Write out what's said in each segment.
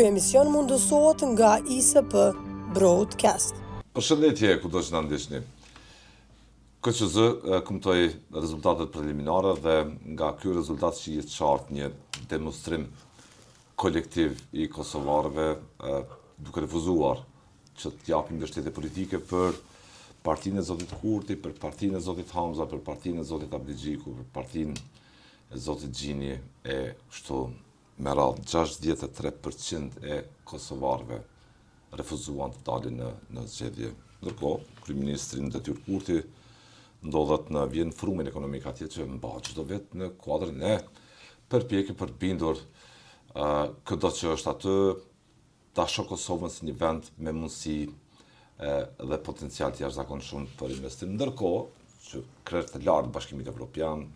Ky emision mundësohet nga ISP Broadcast. Përshëndetje, kudo që na ndiqni. KQZ kumtoi rezultatet preliminare dhe nga ky rezultat shihet qartë një demonstrim kolektiv i kosovarëve duke refuzuar që të japin mbështetje politike për partinë e Zotit Kurti, për partinë e Zotit Hamza, për partinë e Zotit Abdigjiku, për partinë e Zotit Gjini e kështu me radhë 63% e kosovarëve refuzuan të dalin në zgjedhje. Ndërkohë, kryeministri në detyrë Kurti ndodhet në vjen frumin ekonomik atje që mbahet çdo vit në kuadrin e përpjekje për të bindur këdo që është aty ta shoh Kosovën si një vend me mundësi dhe potencial të jashtëzakonshëm për investim. Ndërkohë, që krerët e lartë Bashkimit Evropian,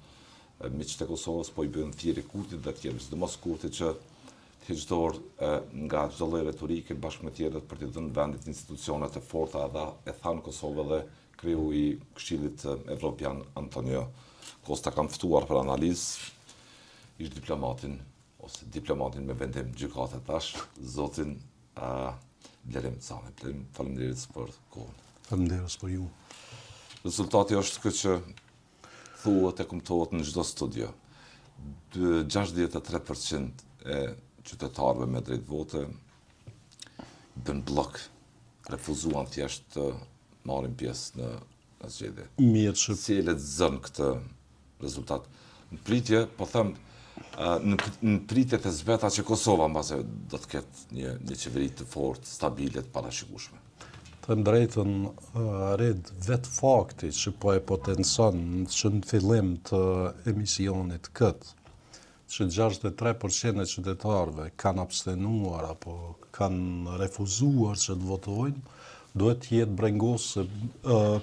miqtë e Kosovës po i bën thirrje Kurtit dhe tjerë, sidomos Kurtit që të heqë dorë nga çdo lloj retorike bashkë me tjerët për të dhënë vendit institucione të forta dhe e thanë Kosovë dhe kreu i Këshillit Evropian Antonio Costa kanë ftuar për analizë ish diplomatin me vendim gjykate tash, zotin Blerim Sami. Faleminderit për kohën. Faleminderit për ju. Rezultati është këtë që thuhet e kumtohet në çdo studio. 63% e qytetarëve me drejt vote bën blok, refuzuan thjesht të marrin pjesë në zgjedhje. Mirë që Si e lexon këtë rezultat? Në pritje, po them, në pritjet e zbeta që Kosova mbase do të ketë një qeveri të fortë, stabile, të parashikueshme. të drejtën red vetë fakti që po e potencon që në fillim të emisionit këtë, që 63% e qytetarëve kanë abstenuar apo kanë refuzuar që të votojnë, duhet të jetë brengosë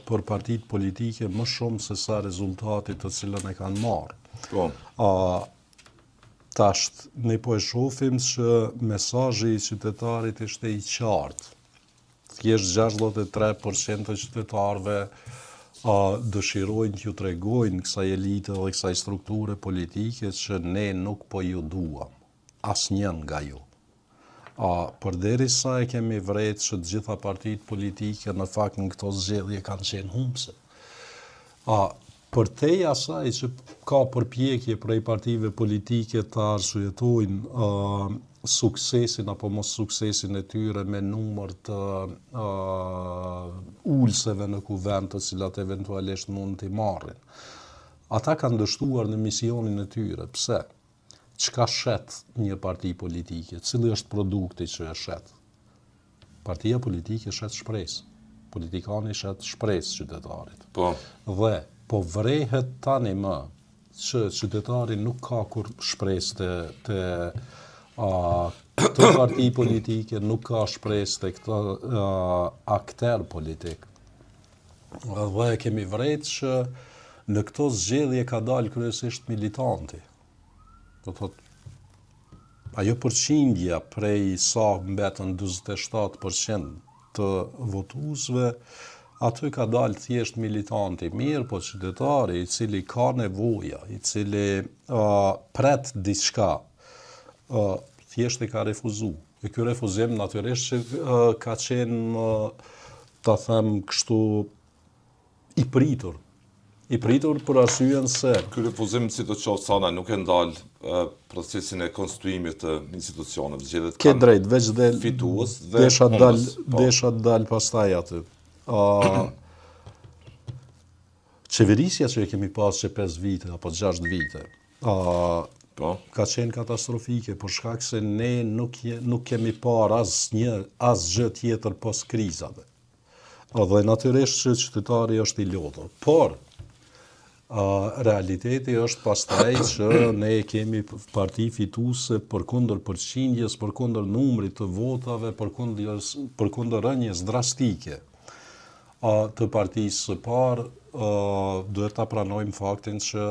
për partitë politike më shumë se sa rezultatit të cilën e kanë marrë. Po. Tash ne po e shohim që mesazhi i qytetarit ishte i qartë. Thjesht 63% të qytetarëve dëshirojnë t'ju tregojnë kësaj elite dhe kësaj strukture politike që ne nuk po ju duam, asnjën nga ju. Përderisa e kemi vret që të gjitha partitë politike në fakt në këto zgjedhje kanë qenë humbse. Përtej asaj që ka përpjekje prej partive politike të arsyetojnë suksesin apo mos suksesin e tyre me numër të ulseve në kuvend të cilat eventualisht mund t'i marrin. Ata kanë dështuar në misionin e tyre. Pse? Çka shet një parti politike? Cili është produkti që e shet? Partia politike shet shpresë. Politikani shet shpresë qytetarit. Po. Dhe po vrehet tani më që qytetari nuk ka kur shpresë të parti politike, nuk ka shpresë të këtë akter politik. Dhe kemi vret që në këto zgjedhje ka dalë kryesisht militanti. Do thotë, ajo përqindja prej sa mbetën 47% të votuesve, aty ka dalë thjesht militanti mirë, po qytetari i cili ka nevoja, i cili pret diçka, thjesht e ka refuzu. E ky refuzim natyrisht që ka qenë, ta them kështu, i pritur. I pritur për arsyen se Ky refuzim, si të qoftë sana, nuk e ndalë procesin e konstituimit të institucioneve. Zgjedhjet ke drejt, veç fitues dhe desha dal pastaj aty. Qeverisja që e kemi pas që 5 vite apo 6 vite, ka qenë katastrofike, për shkak se ne nuk kemi par asgjë tjetër pos krizave. Dhe natyrisht që qytetari është i lodhur. Por, realiteti është pastaj që ne kemi parti fituese përkundër përqindjes, përkundër numrit të votave, përkundër rënjes drastike të partisë së parë, duhet ta pranojmë faktin që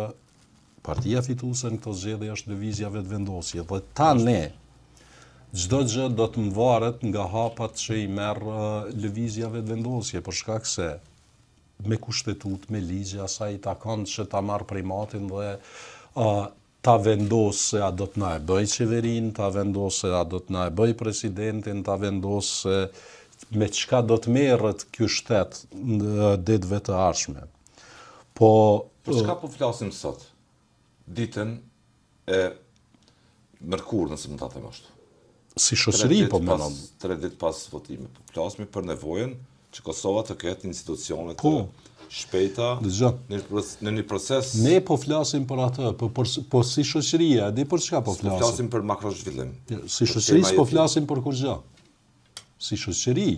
partia fituese në këto zgjedhje është lëvizja vetëvendosje. Dhe tani çdo gjë do të mvaret nga hapat që i merr lëvizja vetëvendosje, për shkak se me kushtetut, me ligje, asaj i takon që ta marrë primatin dhe ta vendosë se a do të na e bëj qeverin, ta vendosë se a do të na e bëj presidentin, ta vendosë se me çka do të merret ky shtet në ditëve të ardhshme. Po Për çka po flasim sot? Ditën e mërkurë, nëse mund ta them ashtu. Si shoqëri po mendon. 3 ditë pas votimit. Po flasim për nevojën që Kosova të ketë institucione të shpejta në një proces. Ne po flasim për atë, po si shoqëria, di për çka po flasim? Po flasim për makrozhvillim. Si shoqëri po flasim për kur gjë. Si shoqëri,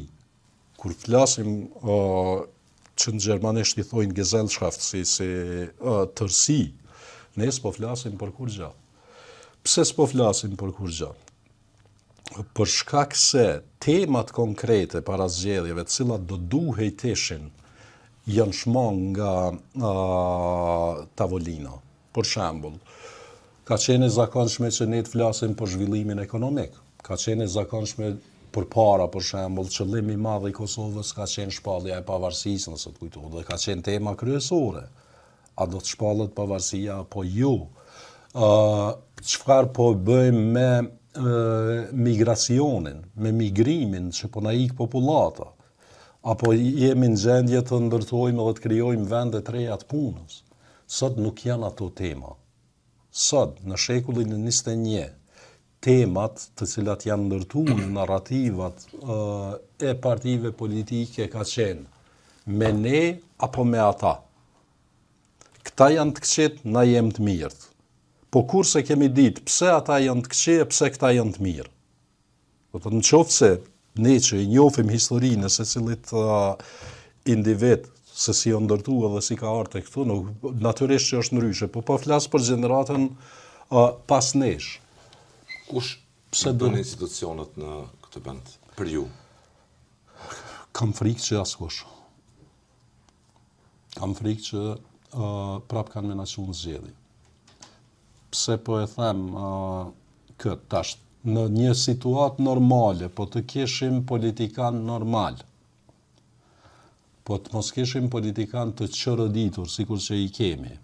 kur flasim që në gjermanisht i thojnë Gesellschaft, si tërsi, ne s'po flasim për kur gjë. Pse s'po flasim për kur gjë? Për shkak se temat konkrete para zgjedhjeve, të cilat do duhej të ishin, janë shmang nga tavolina. Për shembull, ka qenë e zakonshme që ne të flasim për zhvillimin ekonomik. Ka qenë e zakonshme përpara, për shembull, qëllimi i madh i Kosovës ka qenë shpallja e pavarësisë, nëse të kujtohet, dhe ka qenë tema kryesore. A do të shpallet pavarësia apo jo? Çfarë po bëjmë me migracionin, me migrimin që po na ik popullata? Apo jemi në gjendje të ndërtojmë dhe të krijojmë vende të reja të punës? Sot nuk janë ato tema. Sot, në shekullin e 21, temat të cilat janë ndërtuar në narrativat e partive politike ka qenë me ne apo me ata. Këta janë të këqit, na jem të mirët. Po kurse kemi ditë pse ata janë të këqit, pse këta janë të mirë. Do të në qoftë se ne që i njohim historinë se cilit individ, se si o ndërtua dhe si ka ardhur tek këtu, natyrisht që është ndryshe, po flas për gjeneratën pas nesh. Kush bën institucionet në këtë vend për ju? Kam frikë që askush. Kam frikë që prap kanë menaçuar zgjedhje. Pse po e them këtë tash? Në një situatë normale, po të kishim politikan normal, po të mos kishim politikan të çrëditur, sikur që i kemi,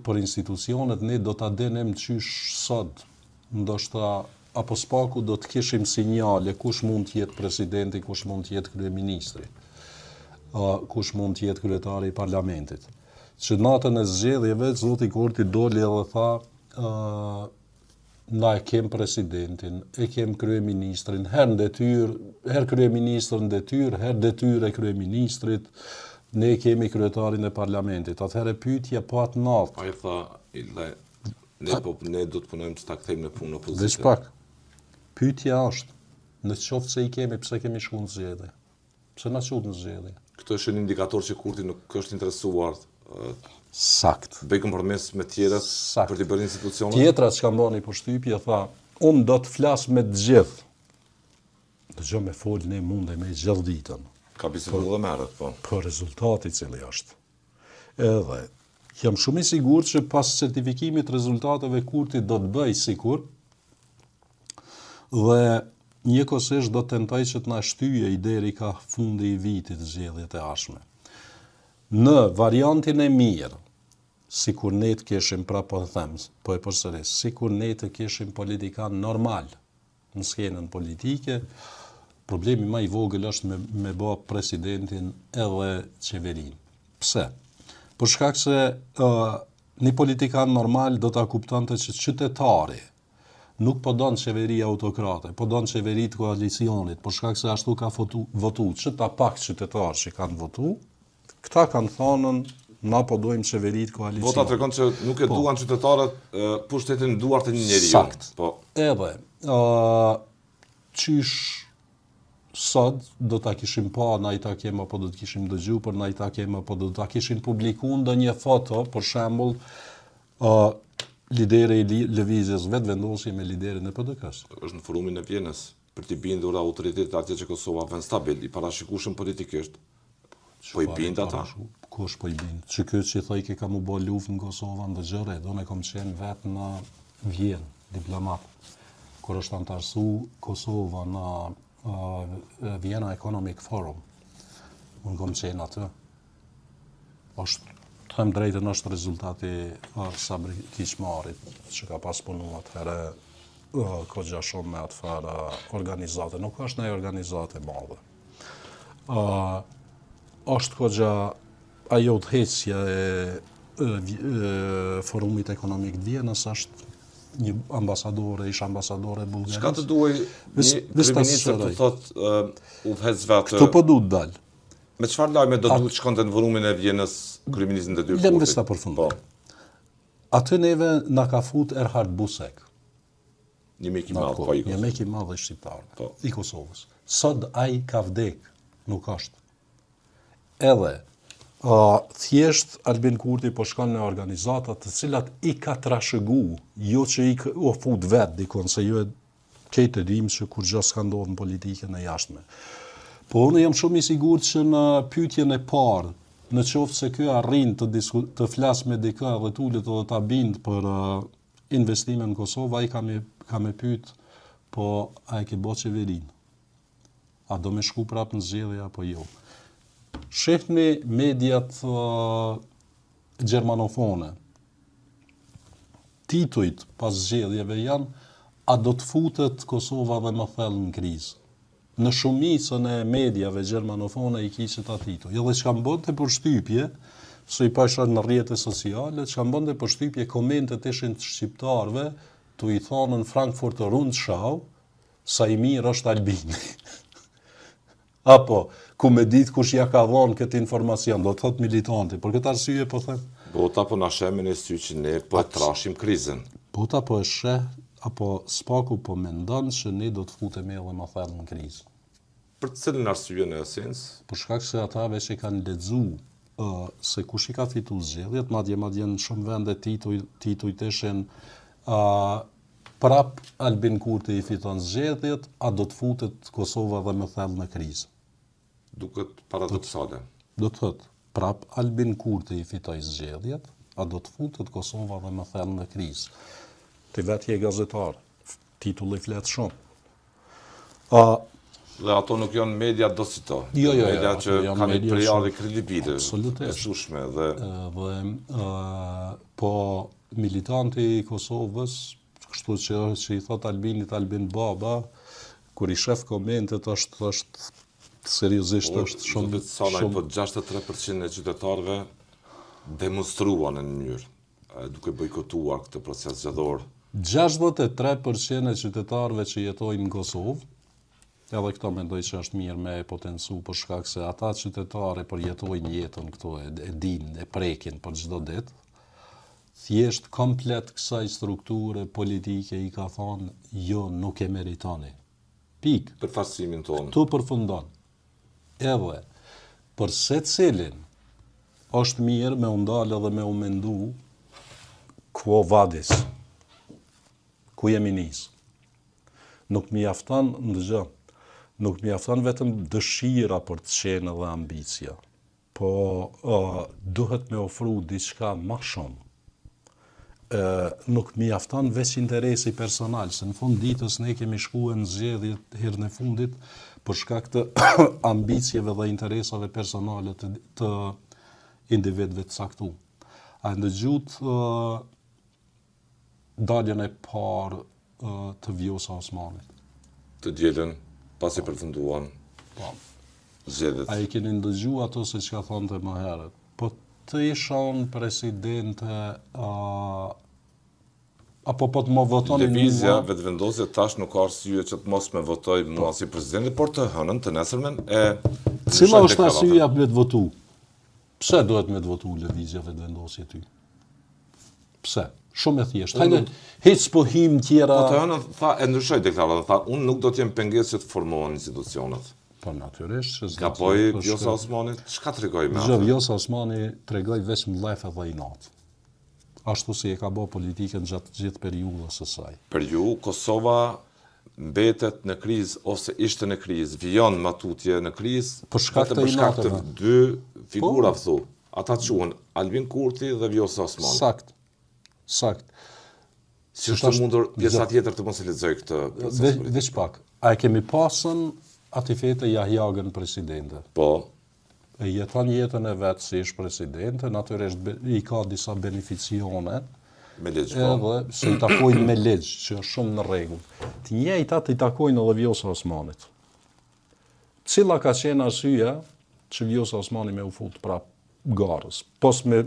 për institucionet ne do ta denim qysh sot, ndoshta apo spaku do të kishim sinjale kush mund të jetë presidenti, kush mund të jetë kryeministri, kush mund të jetë kryetari i parlamentit. Që natën e zgjedhjeve zoti Kurti doli edhe tha na e kem presidentin, e kem kryeministrin, her kryeministrin detyrë, her detyrë e kryeministrit, ne kemi kryetarin e parlamentit. Atëherë pyetja po atë natë. Ai tha, ne do të punojmë që ta kthejmë në punë opozitë. Veç pak. Pyetja është, në qoftë se i kemi, pse kemi shkuar në zgjedhje? Pse na çut në zgjedhje? Këtë është një indikator që Kurti nuk është interesuar. Sakt. Bëj kompromis me tjerët për të bërë institucionet. Tjetra që ka mbani përshtypje tha, unë do të flas me të gjithë. Dëgjoj me fol ne mundej me gjithë ditën. Ka biseduar dhe merret, po. Për rezultati i cili është. Edhe jam shumë i sigurt që pas certifikimit rezultateve Kurti do të bëj sikur dhe njëkohësisht do të tentoj që të na shtyje i deri ka fundi i vitit zgjedhjet e ardhshme. Në variantin e mirë, sikur ne të kishim, pra po them, po e përsëris, sikur ne të kishim politikan normal në skenën politike, problemi më i vogël është me bë presidentin edhe qeverinë. Pse? Për shkak se një politikan normal do ta kuptonte që qytetari nuk po don qeveri autokrate, po don qeveri të koalicionit, për shkak se ashtu ka votu që ta pak qytetarë që kanë votu, këta kanë thonën, na po dojmë qeveri të koalicionit. Vota tregon që nuk e duan qytetarët pushtetin duart e një njeriu. Sakt. Po. Edhe qysh sot do ta kishim pa na i takim apo do të kishim dëgjuar për na i takim apo do ta kishim publikuar ndonjë foto, për shembull, lideri i lëvizjes vetë vendosje me liderin e PDK-s. Është në forumin e Vjenës për të bindur autoritetet atje që Kosova vend stabil, i parashikueshëm politikisht. Po i bind ata? Kush po i bind? Që këtë që i thoi ke kam u bo luftë në Kosova në dëgjëre, do ne kom qenë vetë në Vjenë, diplomat. Kur është antarësu Kosova në Vienna Economic Forum, unë kom qenë atë. të them drejtën është rezultati Sabri Kiçmarit, që ka pas punu atëherë kogja shumë me atëfarë organizate. Nuk është një organizate madhe. Është kogja ajo udhëheqja e Forumit Ekonomik të Vienës është një ish ambasadore e Bullgarisë. Çka të duaj një kryeministër të thotë udhëheqësve atë? Këtu po duhet dal. Me çfarë lajme do duhet shkonte në Forumin e Vienës kryeministri në detyrë? Lem vesta përfundoj. Aty neve na ka fut Erhard Busek. Një mik i madh po i. Një mik i madh i shqiptarëve, Po. I Kosovës. Sot ai ka vdek, nuk është. Edhe thjesht Albin Kurti po shkon në organizata të cilat i ka trashëgu, jo që i o fut vetë dikon, se jo e kejtë e dim që kur gjë s'ka ndodhë në politikën e jashtme. Po unë jam shumë i sigurt që në pyetjen e parë, në qoftë se ky arrin të flas me dikë dhe tulet dhe ta bind për investime në Kosovë, ai ka me pyet, po a e ke bë qeverin? A do me shku prap në zgjedhje apo jo? Shehni mediat gjermanofone. Titujt pas zgjedhjeve janë a do të futet Kosova dhe më thellë në krizë. Në shumicën e mediave gjermanofone i kishit atë tituj. Edhe çka më bënte përshtypje, se i pasha në rrjetet sociale, çka më bënte përshtypje komentet ishin të shqiptarëve, tu i thonë në Frankfurt Rundschau, sa i mirë është Albini. Apo, ku me ditë kush ja ka dhonë këtë informacion, do të thot militanti, për këtë arsye po them. Bota po na shemin e sy që ne po trashim krizën. Bota po e sheh, apo spaku po mendon që ne do të futemi edhe më thellë në krizë. Për të cilën arsye në esencë? Për shkak se ata veç e kanë lexuar se kush i ka fituar zgjedhjet, madje në shumë vende titujt ishin prap Albin Kurti i fiton zgjedhjet, a do të futet Kosova dhe më thellë në krizë. Duket paradoksale. Do të thotë, prap Albin Kurti i fitoi zgjedhjet, a do të futet Kosova dhe më thellë në krizë. Ti vetë je gazetar, titulli flet shumë. Dhe ato nuk janë media dosito. Jo, media ato që janë kanë media përjarë kredibilite, absolutisht. e sushme dhe Po militanti i Kosovës, kështu që i thot Albinit Albin Baba, kur i shef komentet është seriozisht është shumë po 63% e qytetarëve demonstruan në mënyrë duke bojkotuar këtë proces zgjedhor. 63% e qytetarëve që jetojnë në Kosovë, edhe këto mendoj që është mirë me potencu për shkak se ata qytetarë përjetojnë jetën këto e din, e prekin për çdo ditë. Thjesht komplet kësaj strukture politike i ka thonë jo, nuk e meritoni. Pik. Për fasimin tonë. Tu përfundon. Edhe për secilin është mirë me u ndalë dhe me u mendu quo vadis. Ku jemi nis. Nuk mjafton ndëgjë. Nuk mjafton vetëm dëshira për të qenë dhe ambicia, po duhet me ofru diçka më shumë. Nuk mjafton veç interesi personal, se në fund ditës ne kemi shkuar në zgjedhje herën e fundit për shkak të ambicieve dhe interesave personale të individëve të caktuar. A ndëgjut daljen e parë të Vjosa Osmanit. Të dielën pasi përfunduan zgjedhjet. A i keni ndëgju ato se që ka thonë të më herët. Po të ishon presidente, apo po të më votoni Lëvizja vetëvendosje tash nuk ka arsye që të mos me votoj mua si presidenti, por të hënën të nesërmen e cila është arsyeja me të votu? Pse duhet me të votu lëvizja vetëvendosje ty? Pse? Shumë e thjeshtë. Hajde, hiç po him tjera. Po të hënën tha e ndryshoi deklaratën, tha unë nuk do të jem pengesë që të formohen institucionet. Po natyrisht që Gaboi Vjosa Osmani, çka tregoi me atë? Vjosa Osmani tregoi vetëm lef dhe inat. Ashtu si e ka bë politikën gjatë gjithë periudhës së saj. Për ju, Kosova mbetet në krizë ose ishte në krizë, vijon matutje në krizë, për shkak të dy figura thu. Ata quhen Albin Kurti dhe Vjosa Osmani. Sakt. Si është mundur pjesa tjetër të mos e lexoj këtë proces? Veç pak. A e kemi pasën atë fete Yahjagën presidente? Po. e jeton jetën e vetë si ish presidente, natyrisht i ka disa beneficione, Me ligj, po. edhe se i takojnë me ligj, që është shumë në rregull. Të njëjtat i takojnë edhe Vjosa Osmanit. Cila ka qenë arsyeja që Vjosa Osmani me u fut prap garës. Pos me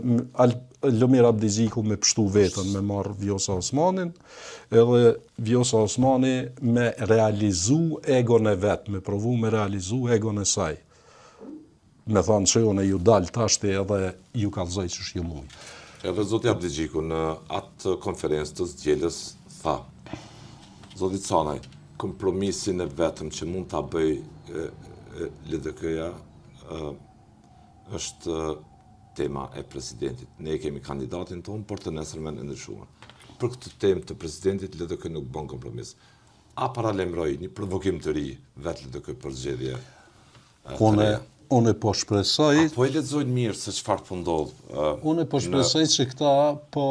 Lomir Abdiziku me pështu vetën me marrë Vjosa Osmanin, edhe Vjosa Osmani me realizu egon e vetë, me provu me realizu egon e saj. Me thanë që unë ju dalë tashti edhe ju kallëzoj që shju mujë. Edhe zoti Abdigjiku në atë konferencë të zgjeljes tha, zoti Canaj, kompromisin e vetëm që mund ta bëj LDK-ja është tema e presidentit. Ne kemi kandidatin tonë, por të nesërmen e ndryshuar. Për këtë temë të presidentit, LDK nuk bën kompromis. A paralemroj një provokim të ri vetë LDK për zgjedhje të reja? Unë po shpresoj... Po e lexojnë mirë se çfarë po ndodh. Unë po shpresoj që këta po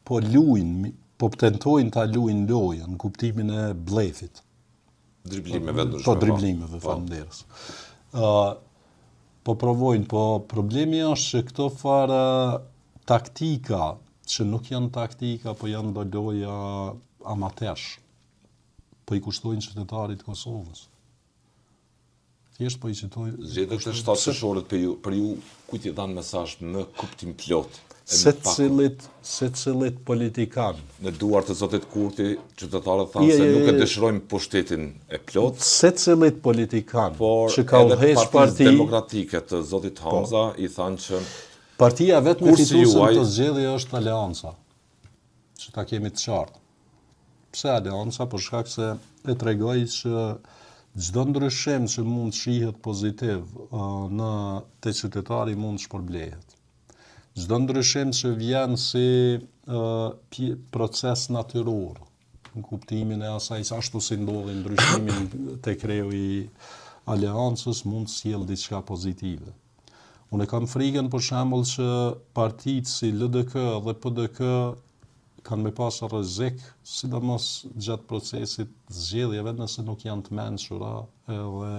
luajnë, po tentojnë ta luajnë lojën në kuptimin e blefit. Driblimeve ndryshme. Po driblimeve, falënderës. Po provojnë, po problemi është që këto farë taktika, që nuk janë taktika, po janë do loja amatersh, po i kushtojnë qytetarit Kosovës. Thjesht po i citoj... Zgjedhjet e 7 shtatorët për ju kujt i dhanë mesazh më kuptim plot. Se cilit politikan. Në duart të zotit Kurti, qytetarët thanë se nuk e dëshirojmë pushtetin e plot. Se cilit politikan Por që ka udhëheq Partisë Demokratike të zotit Hamza i thanë që partia vetëm kursi fituese juaj- të zgjedhje është Aleanca. Që ta kemi të qartë. Pse Aleanca? Për shkak se e tregoj që çdo ndryshim që mund shihet pozitiv në te qytetari mund shpërblehet. Çdo ndryshim që vjen si proces natyror, në kuptimin e asaj se ashtu si ndodhi ndryshimin te kreu i Aleancës mund të sjellë diçka pozitive. Unë kam frikën për shembull që partitë si LDK dhe PDK kanë me pas rrezik, sidomos gjatë procesit zgjedhjeve, nëse nuk janë të mençura edhe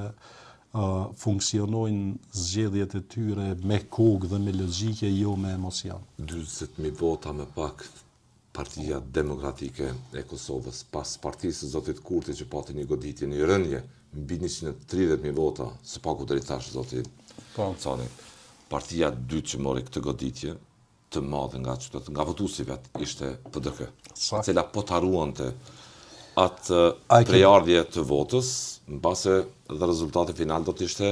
funksionojnë zgjedhjet e tyre me kokë dhe me logjike, jo me emocion. 40.000 vota më pak Partia Demokratike e Kosovës, pas partisë së zotit Kurti që pati një goditje, një rënje, mbi 130.000 vota, së paku deri tash zoti Cani. Partia dytë që mori këtë goditje, të madhe nga votuesi vet, ishte PDK, e cila po të haruante atë prejardhje të votës, mbase dhe rezultati final do të ishte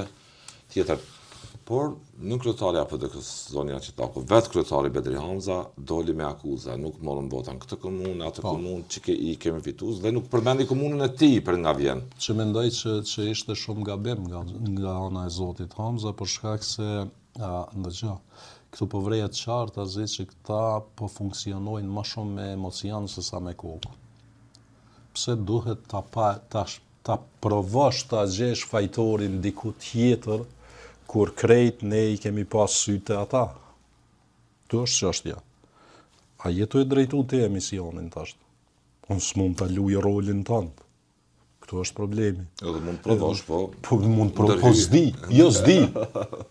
tjetër. Por në kryetaria PDK-s, zonja Qitaku, vetë kryetari Bedri Hamza doli me akuza, nuk morën vota në këtë komunë, atë komunë që i kemi fituar dhe nuk përmendi komunën e tij për nga vjen. Që mendoj që ishte shumë gabim nga ana e zotit Hamza, për shkak se ndëgjë, këtu po vrejet qartë që këta po funksionojnë më shumë me emocion se sa me kokë. Pse duhet ta provosh ta gjesh fajtorin diku tjetër kur krejt ne i kemi pas sytë ata. Kjo është çështja. A jetu e drejtu te emisionin tash? Unë s'mund ta luaj rolin tënd. Këtu është problemi. Edhe mund provosh, po. Po mund po s'di. Jo s'di.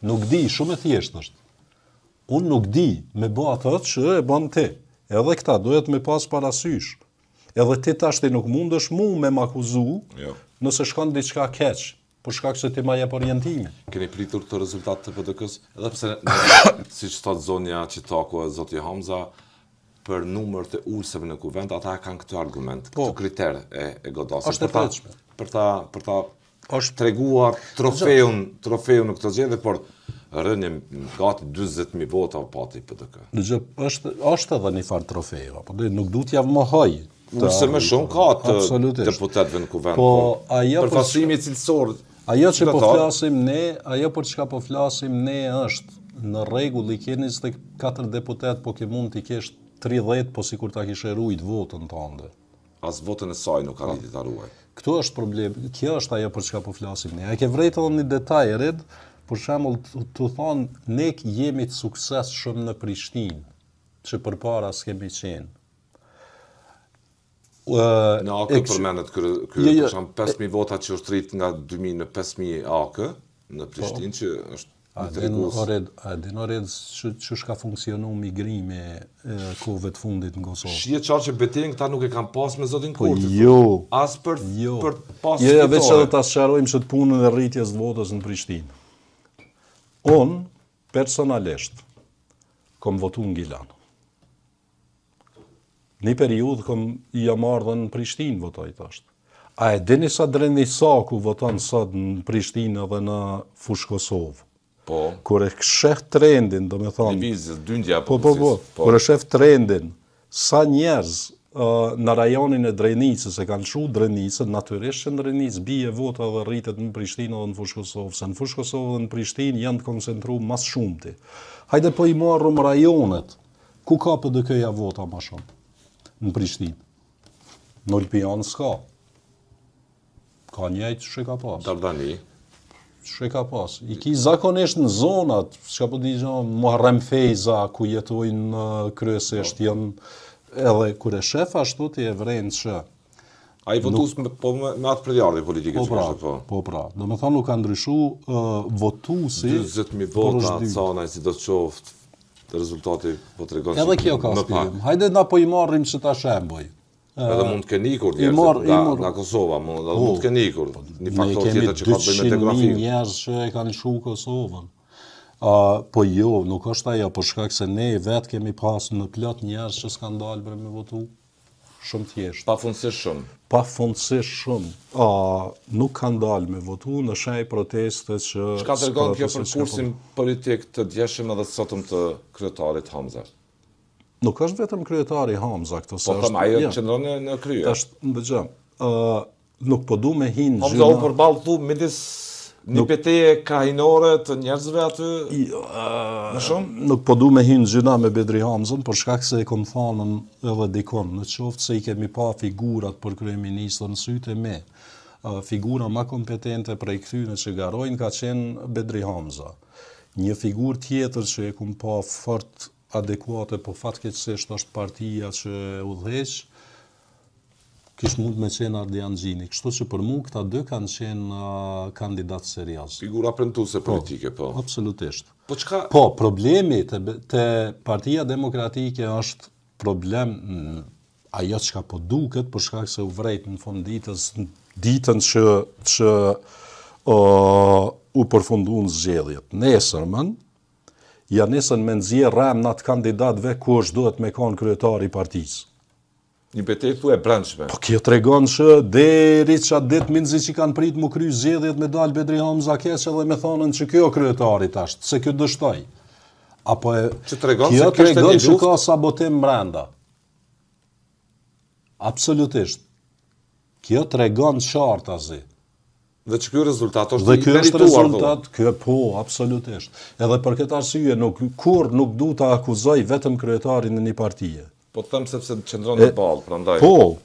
Nuk di, shumë e thjeshtë është. Unë nuk di me bë atë që e bën ti. Edhe këta duhet me pas parasysh. Edhe ti tash nuk mundesh mu me m'akuzu nëse shkon diçka keq, për shkak se ti ma jep orientimin. Keni pritur të rezultat të PDK-s, edhe pse siç thot zonja Qitaku e zoti Hamza, për numër të ulseve në kuvend, ata kanë këtë argument, këtë kriter e godasit. Është e pritshme. Për ta treguar trofeun në këtë zgjedhje, por rënje gati 40.000 vota pati PDK. Është edhe një farë trofeu, apo nuk duhet ja mohoj. Kurse më shumë ka të deputetëve në kuvend. Përfaqësimi cilësor. Ajo që po flasim ne, ajo për çka po flasim ne është në rregull, i ke 24 deputet, po ke mund t'i kesh 30, po sikur ta kishe ruajt votën tënde. As votën e saj nuk ka arritur ta ruaj. Këtu është problem. Kjo është ajo për çka po flasim ne. A ke vrejtë edhe një detaj red, për shembull të thonë ne jemi të suksesshëm në Prishtinë, që përpara s'kemi qenë. Në AK përmendet ky për shemb 5.000 vota që është rrit nga 2.000 në 5.000 AK, në Prishtinë që është A din ored që shka funksionu migrimi kohëve të fundit në Kosovë? Shije qarë që betejnë këta nuk e kam pas me zotin Kurti. Jo. As për pas Jo, veç fitore. edhe ta sqarojmë që të punën e rritjes të votës në Prishtinë. Unë, personalisht, kom votu në Gilan. Një periudhë jam ardhën në Prishtinë votoj tashtë. A e dini sa Dreni Saku voton sot në Prishtinë edhe në Fushë Kosovë? Po. Kur e shef trendin, do me thonë... Divizjes, dyndja, Po. Kur e shef trendin, sa njerëz në rajonin e Drenicës e kanë shu Drenicën, natyrisht që në Drenicë bie vota dhe rritet në Prishtinë edhe në Fushë Kosovë, se në Fushë Kosovë dhe në Prishtinë janë të koncentru mas shumëti. Hajde po i marrëm rajonet, ku ka PDK-ja vota ma shumë? Në Prishtinë. Në Olpian s'ka. Ka njëjtë që ka pas. Dardani. Që ka pas. I ki zakonisht në zonat, që po di gjonë, Muharrem Fejza, ku jetojnë kryesisht, janë edhe kur e shef ashtu ti e vrenë që... A i votus me atë përjarë politike që kështë po? Po pra. Do me thonë nuk ka ndryshu votusi... 20.000 vota, canaj, si do të qoftë rezultati po të regonë edhe kjo ka spirim. Hajde na po i marrim që ta shemboj. Edhe mund të keni ikur nga Kosova, mund të keni ikur. Një faktor tjetër që ka të bëjmë me demografi. Ne kemi 200.000 njerëz që e kanë shu Kosovën. Po jo, nuk është ajo, po shkak se ne vetë kemi pas në plot njerëz që s'kan dalë për me votu. Shumë thjesht. Pafundësisht shumë. Pafundësisht shumë. Nuk kanë dalë me votu në shaj proteste që... Çka tregon kjo për kursin politik të djeshëm edhe sotëm të kryetarit Hamza? Nuk është vetëm kryetari Hamza këto se është... Po thëmë, ajo qëndron në krye. Është, dëgjëm, nuk po du me hinë Hamza u përballë thu midis një betejë krahinore të njerëzve aty më shumë? Nuk po du me hinë gjyna me Bedri Hamzën, por shkak se e kom thanën edhe dikon, në qoftë se i kemi pa figurat për kryeministër në sytë e me. Figura ma kompetente prej këtyne që garojnë ka qenë Bedri Hamza. Një figurë tjetër që e kom pa fort adekuate, po fatkeqësisht është partia që udhëheq, kishë mund me qenë Ardian Gjini. Kështu që për mu këta dy kanë qenë kandidatë serioz. Figura premtuese politike, po. Absolutisht. Po çka? Po, problemi te Partia Demokratike është problem ajo çka po duket, për shkak se u vrejt në fund ditës, ditën që u përfunduan zgjedhjet. Nesërmën, ja nesën me nxjerr rremnat kandidatëve ku është duhet me kanë kryetari i partisë. Një betejë thu e brendshme. Po kjo tregon që deri çat ditë minzi që kanë prit mu kry zgjedhjet me dal Bedri Hamza keq edhe me thonën që kjo kryetari tash, se kjo dështoi. Apo që tregon kjo se kjo është tregon që ka sabotim brenda. Absolutisht. Kjo tregon qartazi. Dhe që kjo rezultat është i merituar. Dhe kjo është rezultat, po, absolutisht. Edhe për këtë arsye, kur nuk du të akuzoj vetëm kryetarin në një partije. Po të thëmë sepse qëndron në balë, prandaj.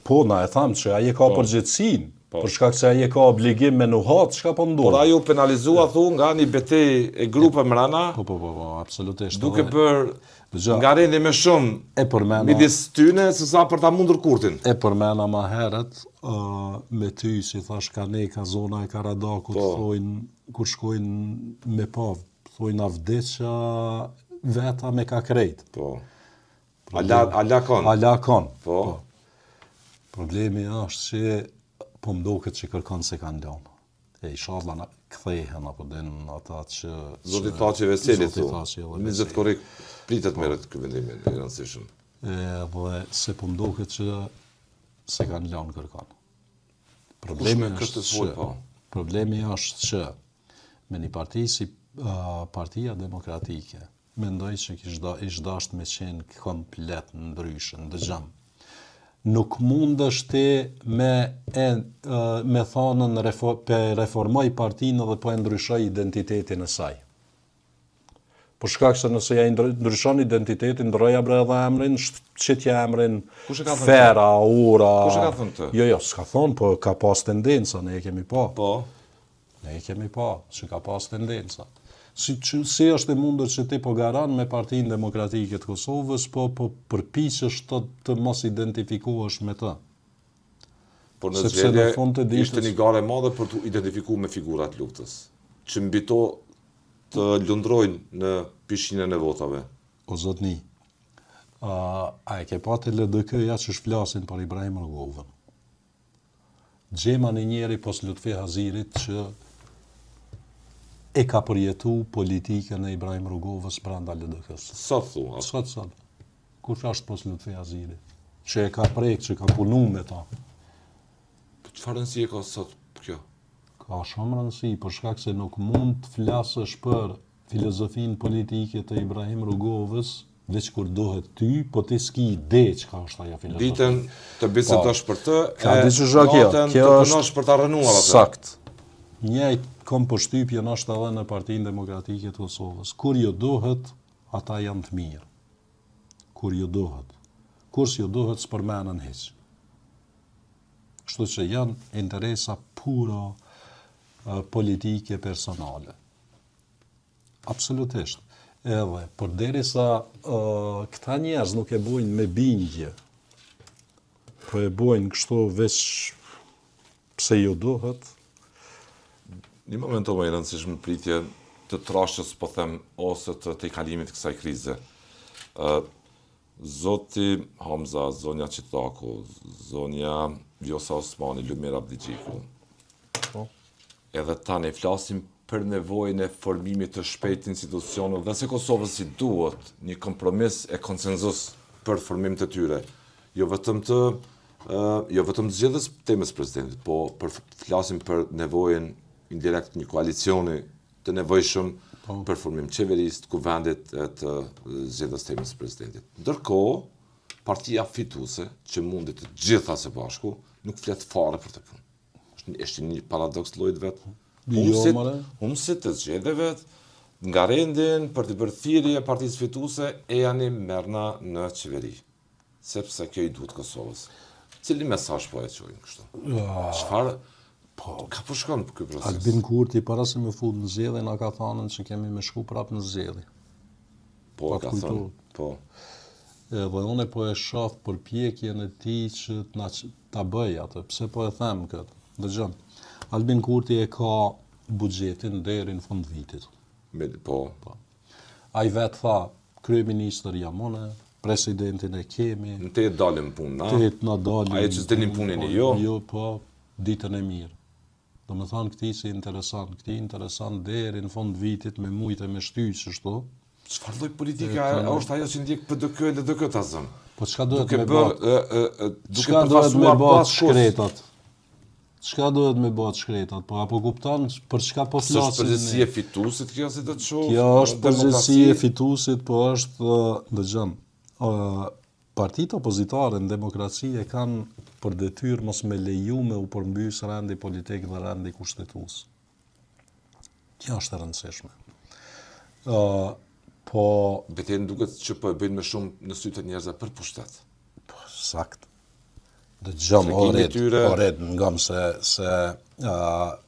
Po, na e thamë që aje ka përgjithësinë, për shkak se aje ka obligim me nuhat, çka po ndodh. Por ajo penalizua thu nga një betejë e grupe mrena. Po, absolutisht. Duke bërë nga rendi me shumë midis tyne se sa për ta mundur Kurtin. E përmena ma herët, me ty, si thash Kaneka, zona e Karadakut, thojnë, kur shkojnë me pav, thojnë avdeqa veta me ka krejt. Po. Alakon. Alakon. Po. Problemi është që po mdoket që kërkon se kanë lënë. E inshallah na kthehen apo den ata që Zoti Thaçi Veseli thu. 20 korrik pritet merret ky vendim i rëndësishëm. Dhe se po mdoket që se kanë lënë kërkon. Problemi është që me një parti si Partia Demokratike mendoj që ish dasht me qenë komplet ndryshën, dëgjam. Nuk mund është ti me thonën reformoj partinë dhe po e ndryshoj identitetin e saj. Por shkak se nëse ja ndryshon identitetin, ndroja bre edhe emrin, shqitja emrin Fera, Ora... Kush e ka thënë të? Jo, s'ka thonë, po ka pas tendenca, ne e kemi pa. Po? Ne e kemi pa, që ka pas tendenca. Si është e mundur që ti po garan me Partinë Demokratike të Kosovës, po përpiqesh të mos identifikohesh me të. Por në zgjedhje ishte një gare madhe për të identifikuar me figurat luftës. që mbi to të lundrojnë në pishinën e votave? O zotni, a e ke pa të LDK-ja që shflasin për Ibrahim Rrugovën? Gjema në njeri pos Lutfi Hazirit që e ka përjetu politikën e Ibrahim Rrugovës brenda LDK-s. Sa thua? Sot. Kush është pos Lutfi Hazirit? Që e ka prek, që ka punu me ta. Çfarë rëndësie ka sot kjo? Ka shumë rëndësi, për shkak se nuk mund të flasësh për filozofinë politike të Ibrahim Rrugovës veç kur dohet ty, po ti s'ki ide çka është ajo filozofi. Ditën të bisedosh për të, natën të punosh për ta rënuar atë. Sakt. Njëjtë kom përshtypjen është edhe në Partinë Demokratike të Kosovës. Kur ju dohet, ata janë të mirë. Kur ju dohet. Kur s'ju dohet s'përmenen hiç. Kështu që janë interesa puro politike personale. Absolutisht. Edhe, përderisa këta njerëz nuk e bojnë me bindje, po e bojnë kështu veç pse ju dohet. Një moment më e rëndësishme pritje të trashës, po them, ose të tejkalimit kësaj krize. Zoti Hamza, zonja Qitaku, zonja Vjosa Osmani, Lumir Abdigjiku. Edhe tani flasim për nevojën e formimit të shpejtë institucioneve dhe se Kosovës si duhet një kompromis e konsenzus për formim të tyre. Jo vetëm të zgjedhjes temës presidentit, po flasim për nevojën indirekt një koalicioni të nevojshëm për formim qeverisë, kuvendit të zgjedhjes temës presidentit. Ndërkohë, partia fituese, që mundi të gjitha së bashku, nuk flet fare për të punë. Është një paradoks llojit vetë. Humsit të zgjedhjeve nga rendin për të bërë thirrje partisë fituese e janë merrna në qeveri. Sepse kjo i duhet Kosovës. Cili mesazh po e çojmë kështu? Çfarë ka po shkon ky proces? Albin Kurti para se me fut në zgjedhje na ka thënë se kemi me shku prapë në zgjedhje. Po ka thënë. Po. Edhe unë po e shoh përpjekjen e tij që ta bëj atë. Pse po e them këtë? Dëgjoj. Albin Kurti e ka buxhetin deri në fund vitit. Po. Ai vet tha, kryeministër jam unë, presidentin e kemi. Në te dalim punë, na? Te na dalim. Ai që s'delin punën e jo? Jo, po, ditën e mirë. Do me thonë këti si interesant, deri në fund vitit me mujtë e me shtyqë, shto. Çfarë lloj politike është ajo që ndjek PDK e LDK ta zëm? Po çka duhet me bërë shkretat? Çka duhet me bërë shkretat? Po apo kupton për çka po flasim? Është përgjegjësi e fituesit kjo si të shoh? Kjo është përgjegjësi e fituesit, po është, dëgjom, partitë opozitare në demokraci e kanë për detyrë mos me leju me u përmbys rendi politik dhe rendi kushtetues. Kjo është e rëndësishme. Po betejë duket që po e bëjnë më shumë në sy të njerëzve për pushtet. Po sakt. Dëgjom, oret, ngam se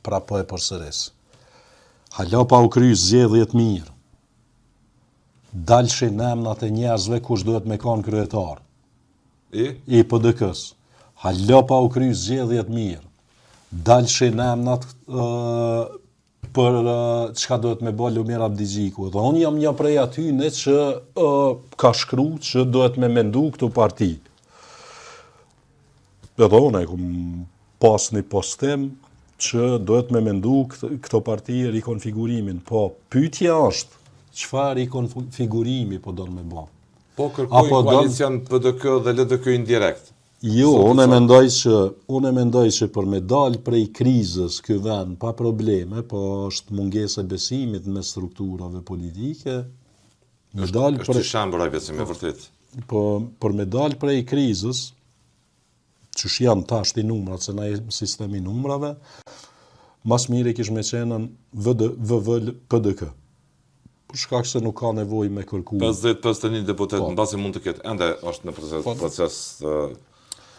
pra po e përsëris. Hala pa u kry zgjedhjet mirë. Dalshin emnat e njerëzve kush duhet me kanë kryetar. I PDK-s. Hala pa u kry zgjedhjet mirë. Dalshin emnat për çka duhet me bë Lumir Abdigjiku. Dhe unë jam një prej atyne që ka shkru që duhet me mendu këtu parti. Edhe unë e kum pas një postim që duhet me mendu këto parti rikonfigurimin. Po, pyetja është, çfarë rikonfigurimi po don me bë? Po kërkojnë koalicion PDK dhe LDK indirekt. Jo, unë mendoj që për me dalë prej krizës ky vend pa probleme, po është mungesë e besimit me strukturave politike. Është shambër ai besim e vërtet. Po për me dalë prej krizës, që janë tash i numrat, se na e sistemi numrave, mas mire kish me qenën VVL PDK. Për shkak se nuk ka nevojë me kërku. 50-51 deputet, në base mund të ketë, ende është në proces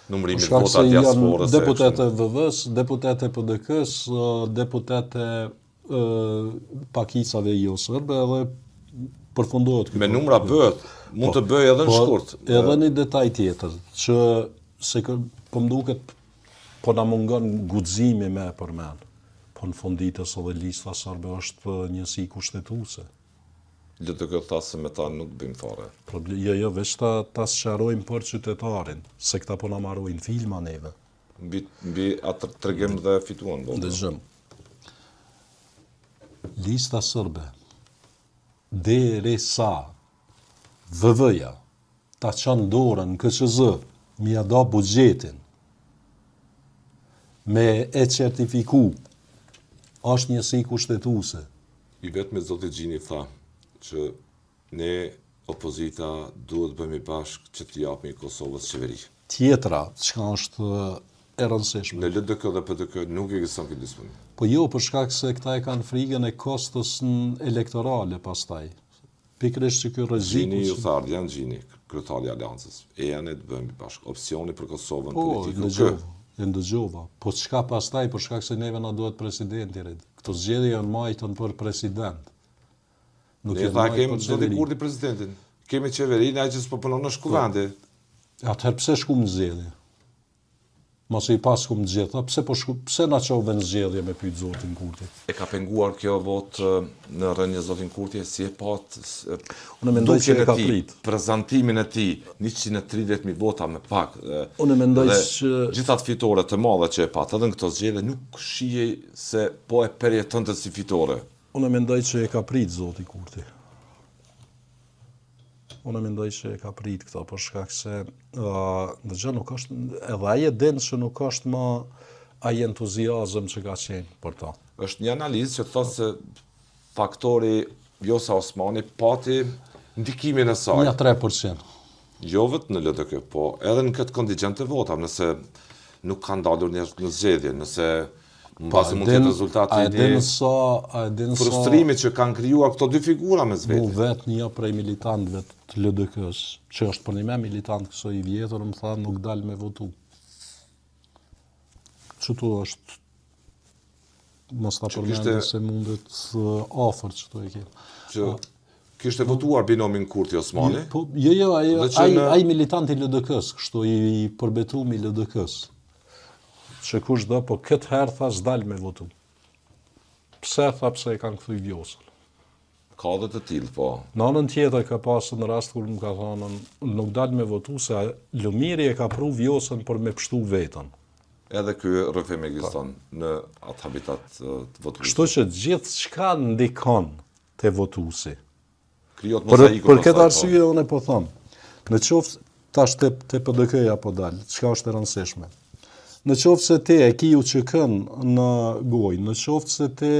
numërimit vota diasporës. Deputete VV-s, deputete PDK-s, deputete pakicave jo sërbe, edhe përfundohet. Me numra bëhet, mund të bëj edhe në shkurt. Edhe një detaj tjetër, që se po më duket po na mungon guximi me përmend. Po në funditës edhe lista serbe është njësi kushtetuese. LDK tha se me ta nuk bëjmë fare. Jo, veç ta sqarojmë për qytetarin, se këta po na marrojnë filma neve. Mbi atë tregim dhe fituan. Dëgjëm. Lista serbe, derisa VV-ja ta çon dorën KQZ mi ia dha buxhetin me e certifiku është njësi kushtetuese. I vetë me Zoti Gjini tha që ne opozita duhet bëjmë bashkë që të japim Kosovës qeveri. Tjetra, çka është e rëndësishme. Në LDK dhe PDK nuk ekziston këtë disponim. Po jo, për shkak se këta e kanë frikën e kostës elektorale pastaj. Pikërisht që ky rreziku. Gjini ju tha Ardian Gjini, kryetari i Aleancës, ne të bëjmë bashkë opsioni për Kosovën politikë. Ndëgjova. Po çka pastaj për shkak se neve na duhet presidenti red. Këto zgjedhje janë majtën për president. Ne tha kemi Zoti Kurti presidentin. Kemi qeverinë ai që s'po punon në shkuvendi. Atëherë pse shkum në zgjedhje? Mos i pas kum zgjedhja, pse na çove në zgjedhje me pyet Zotin Kurti? E ka penguar kjo votë në rënje Zotin Kurti si e pat. Unë mendoj se e ka prit. Prezantimin e tij 130.000 vota me pak. Unë mendoj se gjithat fitore të mëdha që e pat, edhe në këto zgjedhje nuk shihej se po e përjetonte si fitore. Unë mendoj se e ka prit Zoti Kurti. Unë mendoj që e ka prit këto, për shkak se ndërgjë nuk është, edhe ai e din që nuk është më ai entuziazëm që ka qenë për to. Është një analizë që thotë se faktori Vjosa Osmani pati ndikimin e saj. Një 3%. Jo vetë në LDK, po edhe në këtë kontingjent të vota, nëse nuk kanë dalur njerëz në zgjedhje, nëse mbasi mund të jetë rezultati i frustrimit që kanë krijuar këto dy figura me vetë. Mu vetë një prej militantëve të LDK-s, që është për një me militant kësaj i vjetër, më tha nuk dal me votu. Çto është mos ta përmendë se mundet afër çto e ke. Që kishte votuar binomin Kurti Osmani. Po jo, ai militant i LDK-s, kështu i përbetuar i LDK-s. Që kush do, po këtë herë tha s'dal me votu. Pse e kanë kthy Vjosën? Ka dhe të tillë, po. Në anën tjetër ka pasur në rast kur më ka thënë nuk dal me votu se Lumiri e ka pru Vjosën për me pështu vetën. Edhe ky rrëfim ekziston në atë habitat të votuesit. Kështu që gjithçka ndikon te votuesi. Krijohet mozaiku. Për këtë arsye unë po them, në qoftë tash te PDK-ja po dal, çka është e rëndësishme. Në qoftë se te e ki UÇK-n në gojë, në qoftë se te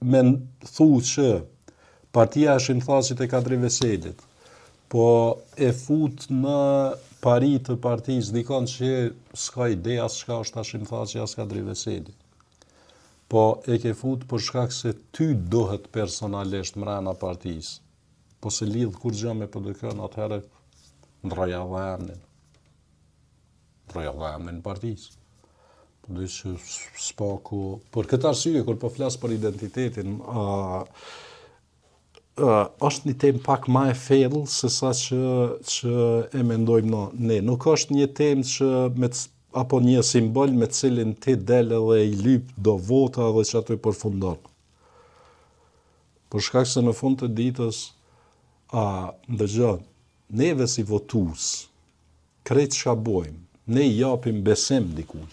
me thu që partia e Shimthaçit e Kadri Veselit, po e fut në pari të partisë dikon që s'ka ide as çka është Shimthaçi as Kadri Veseli. Po e ke fut për shkak se ty dohet personalisht mrena partisë. Po se lidh kur gjë me PDK-n atëherë ndroja emrin partisë. Po dhe që s'paku... Për këtë arsye, kur po flas për identitetin, është një temë pak ma e thellë se sa që e mendojmë ne. Nuk është një temë që apo një simbol me cilin ti del edhe i lyp do vota dhe që ato i përfundon. Për shkak se në fund të ditës, ndëgjë, neve si votues, krejt çka bojmë, ne i japim besim dikuj.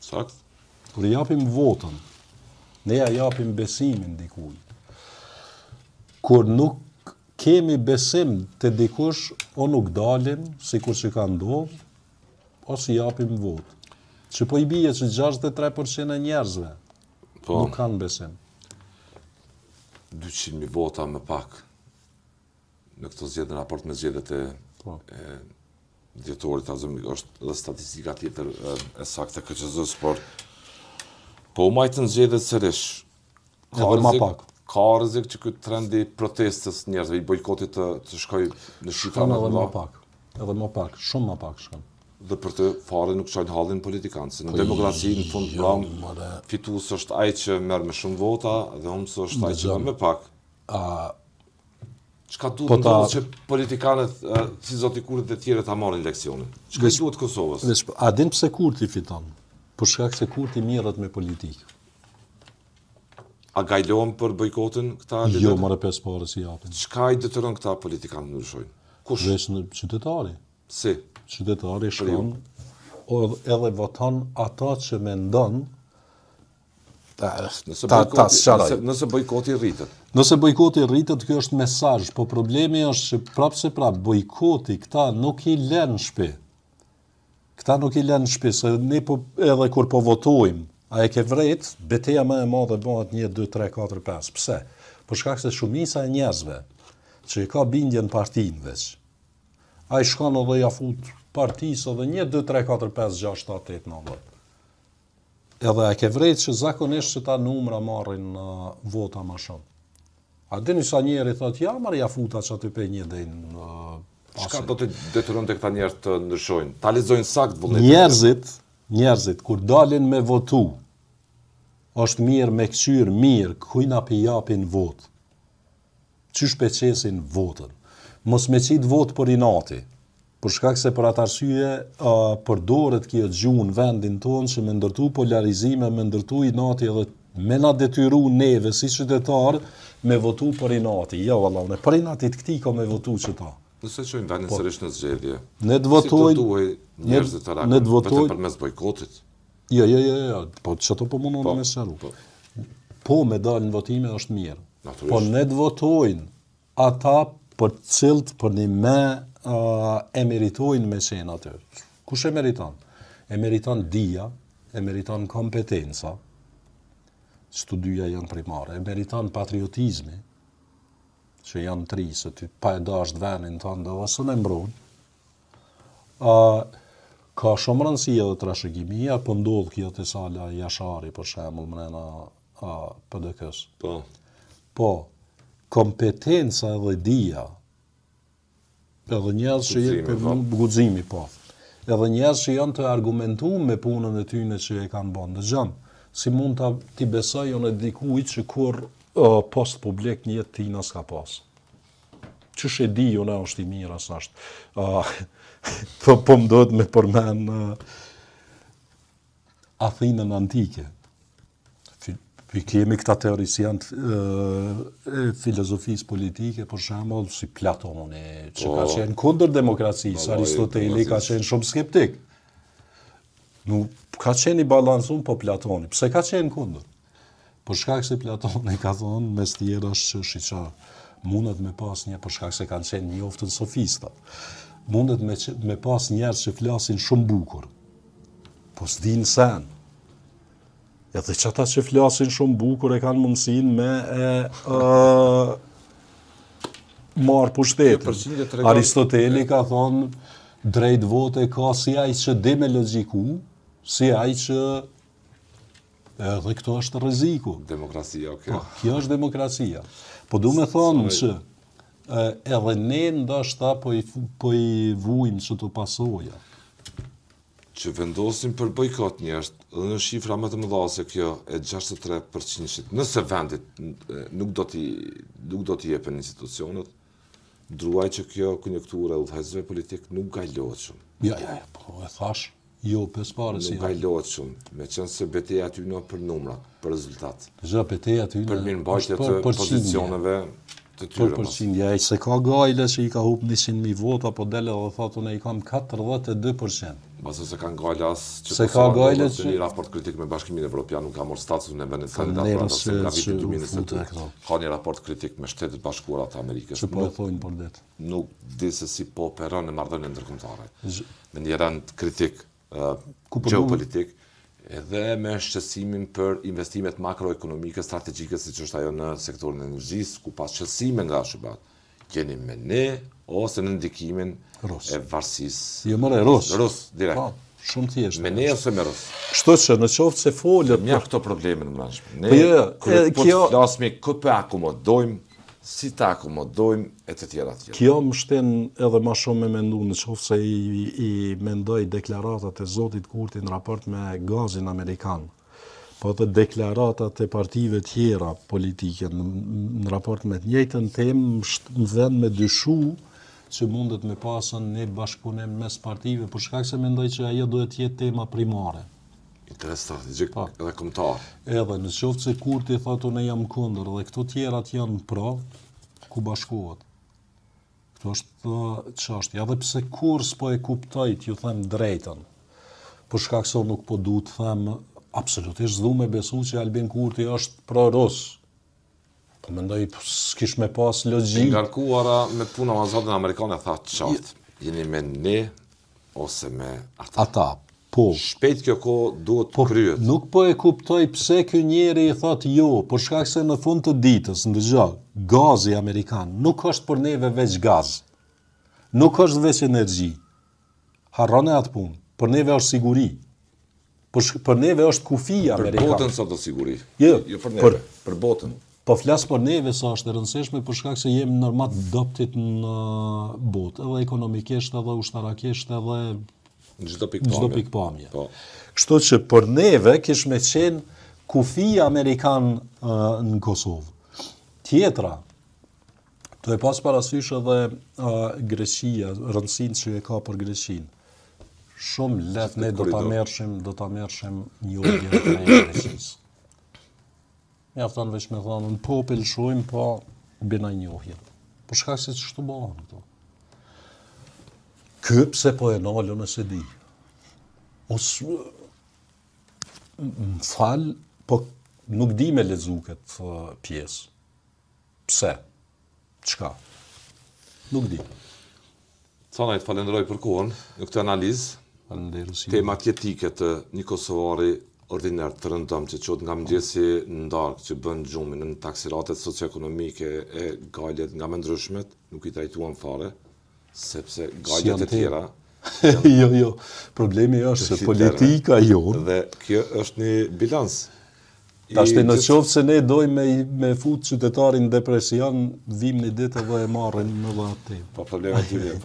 Sakt. Kur i japim votën, ne ja japim besimin dikuj. Kur nuk kemi besim të dikush, o nuk dalim, sikur që ka ndodhur, ose i japim votë. Që po i bie që 63% e njerëzve nuk kanë besim. 200.000 vota më pak në këto zgjedhje në raport me zgjedhjet e dhjetorit, është dhe statistika tjetër e saktë e KQZ-s, por po u majtën zgjedhjet sërish. Ka rrezik që ky trendi protestës njerëzve i bojkotit të shkojë në shifra më të mëdha. Edhe më pak, shumë më pak shkon. Dhe për të fare nuk çojnë hallin politikanë. Se në demokraci në fund pram fitues është ai që merr me shumë vota dhe humbës është ai që merr me pak. Çka duhet ndodhë që politikanët si Zoti Kurti dhe tjerë ta marrin leksionin? Çka duhet Kosovës? A din pse Kurti fiton? për shkak se kur ti mirët me politikë. A gajlohen për bojkotin këta Jo, lider? mëre 5 pare si japin. Çka i detyron këta politikanë të ndryshojnë? Kush? Veç në qytetari. Si? Qytetari shkon edhe voton ata që mendon Nëse bojkoti rritet. Nëse bojkoti rritet, kjo është mesazh, po problemi është që prapë bojkoti këta nuk i lën shpi. Këta nuk i lën shpi, se ne edhe kur po votojmë, a e ke vrejt, beteja më e madhe bëhet 1, 2, 3, 4, 5. Pse? Për shkak se shumica e njerëzve që i ka bindjen partinë veç, a i shkon edhe ja fut partisë edhe 1, 2, 3, 4, 5, 6, 7, 8, 9. Edhe e ke vrejt që zakonisht që ta numra marrin vota ma shumë. A dini sa njeri thot, ja marrë ja futa që aty pe një dejnë Çka do të detyron të këta njerëz të ndryshojnë? Ta lexojnë sakt vullnetin. Njerëzit, kur dalin me votu, është mirë me këqyrë mirë, kujna pi japin votë. Qysh pe qesin votën. Mos me qitë votë për inati. Për shkak se për atë arsye përdoret kjo gjuhë në vendin tonë që me ndërtu polarizime, me ndërtu inati edhe me na detyru neve si qytetarë me votu për inati. Jo, valla, ne për inatit këti ka me votu që ta. Nëse qojnë vendin sërish në zgjedhje, ne të votojnë, si të duhej njerëzit të reagojnë vetëm përmes bojkotit? Jo, po çato po mundon me sharu. Po me dalë në votime është mirë. Po ne të votojnë ata për cilët për një me e meritojnë me qenë aty. Kush e meriton? E meriton dija, e meriton kompetenca, studia janë primare, e meriton patriotizmi, që janë tri, se ty pa e dasht venin të ndë, ose në mbron. Ka shumë rëndësi edhe trashëgimia, po ndodhë kjo të Sala Jashari, për shembull mrena PDK-s. Po, kompetenca edhe dija, edhe njerëz që jenë guximi, po. Edhe njerëz që janë të argumentuar me punën e tyre që e kanë bën. Dëgjon, si mund t'i besoj unë dikujt që kur post publik një jetë tina s'ka pas. Qësh e di unë është i mirë as është. Po më dohet me përmen Athinën antike. Kemi këta teorician filozofisë politike, për shembull, si Platoni, që ka qenë kundër demokracisë, Aristoteli ka qenë shumë skeptik. Nuk ka qenë i balansuar, po Platoni, pse ka qenë kundër? Për shkak se Platoni ka thonë, mes tjera është që mundet me pas një, për shkak se kanë qenë njoftën sofistat, mundet me pas njerëz që flasin shumë bukur, po s'dinë sen. Edhe që ata që flasin shumë bukur e kanë mundësin me marë pushtetin. Aristoteli ka thonë, drejt vote ka si ai që di me logjiku, si ai që edhe këto është rreziku. Demokracia, okay. Kjo është demokracia. Po du me thonë që edhe ne ndoshta po i vujmë që të pasoja. Që vendosin për bojkot njerëz, dhe në shifra më të mëdha se kjo e 63%, nëse vendit nuk do t'i jepen institucionet, druaj që kjo konjunktura e udhëhecësve politik nuk gajlohet shumë. Ja, po e thash. Jo, pes pare si. Nuk gajlohet shumë, me qenë se beteja aty në për numra, për rezultat. Beteja aty për mirëmbajtje të pozicioneve të tyre. Për përqindja, se ka gajle që i ka hup 100.000 vota, po dele dhe thotë unë i kam 42%. Base se kanë gajle asë që se ka gajle që një raport kritik me Bashkimin Evropian nuk ka morë statusin e vendit kandidat për ata se nga vitin 2022. Ka një raport kritik me Shtetet Bashkuara të Amerikës. Që po e thojnë për det. Nuk di se si po operon në marrëdhënie ndërkombëtare. Me një rend kritik geopolitik, edhe me shqetësimin për investimet makroekonomike strategjike siç është ajo në sektorin e energjisë, ku pas shqetësime nga SBA, keni me ne ose në ndikimin e varësisë. Jo më Rus, direkt. Po, shumë thjesht. Me ne ose me Rus. Kështu që në qoftë se folët mjaft këto probleme në brendshme. Ne po të flasim këtë akomodojmë, si ta akomodojmë e të tjera. Kjo më shten edhe ma shumë me mendu në qoftë se i mendoj deklaratat e Zotit Kurti në raport me gazin Amerikan, po të deklaratat e partive tjera politike në raport me të njëjtën temë më vend me dyshu që mundet me pasën një bashkëpunim mes partive, për shkak se mendoj që ajo duhet jetë tema primare. Interes strategjik edhe kombëtar. Edhe në qoftë se Kurti thotë unë jam kundër dhe këto tjerat janë pro, ku bashkohet? Këto është çështja, edhe pse kur s'po e kuptoj, t'ju them drejtën. Për shkak se unë nuk po du të them absolutisht s'du me besu që Albin Kurti është pro-rus. Po mendoj s'kish me pas logjik. Ngarkuara me puna ambasadën amerikane tha qartë, jeni me ne ose me ata. Ata, po. Shpejt kjo kohë duhet kryet. Nuk po e kuptoj pse ky njeri i thot jo, për shkak se në fund të ditës, ndëgjoj, gazi amerikan nuk është për neve veç gaz. Nuk është veç energji. Harrone atë punë. Për neve është siguri. Për neve është kufia amerikan. Për botën sot do siguri. Jo, për neve, për botën. Po flas për neve sa është e rëndësishme për shkak se jemi në armat doptit në botë, edhe ekonomikisht, edhe ushtarakisht, edhe në çdo pikpamje. Po. Kështu që për neve kish me qenë kufia amerikan në Kosovë. Tjetra, të e pas parasysh edhe Greqia, rëndësinë që e ka për Greqinë. Shumë let ne do ta merrshim njohjen e Greqisë. Mjafton veç me thonë, në popil shojmë, po bina njohjen. Po shkak se ç'shtu bëhen këto. Ky pse po e nalën nëse di. Më fal, po nuk di me lexu këtë pjesë. Pse? Çka? Nuk di. Thana i të falenderoj për kohën në këtë analizë. Temat jetike të një kosovari ordinar të rëndëm që qëtë nga mëngjesi në darkë që bën gjumin në taksiratet socio-ekonomike e gajlet nga më ndryshmet, nuk i trajtuan fare, sepse gajlet e tjera... Jo, problemi është se politika jonë... Dhe kjo është një bilans. Tashti në qoftë se ne dojmë me fut qytetarin depresion, vim një ditë edhe e marrin në dhe atë. Po probleme të një,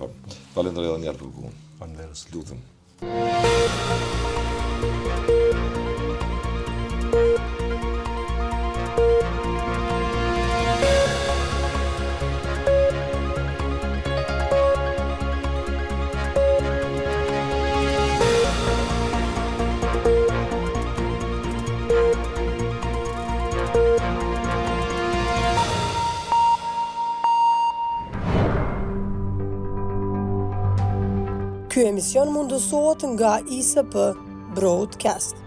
falenderoj edhe njerë për kohën. Falenderoj. Lutëm. Ky emision mundësohet nga ISP Broadcast.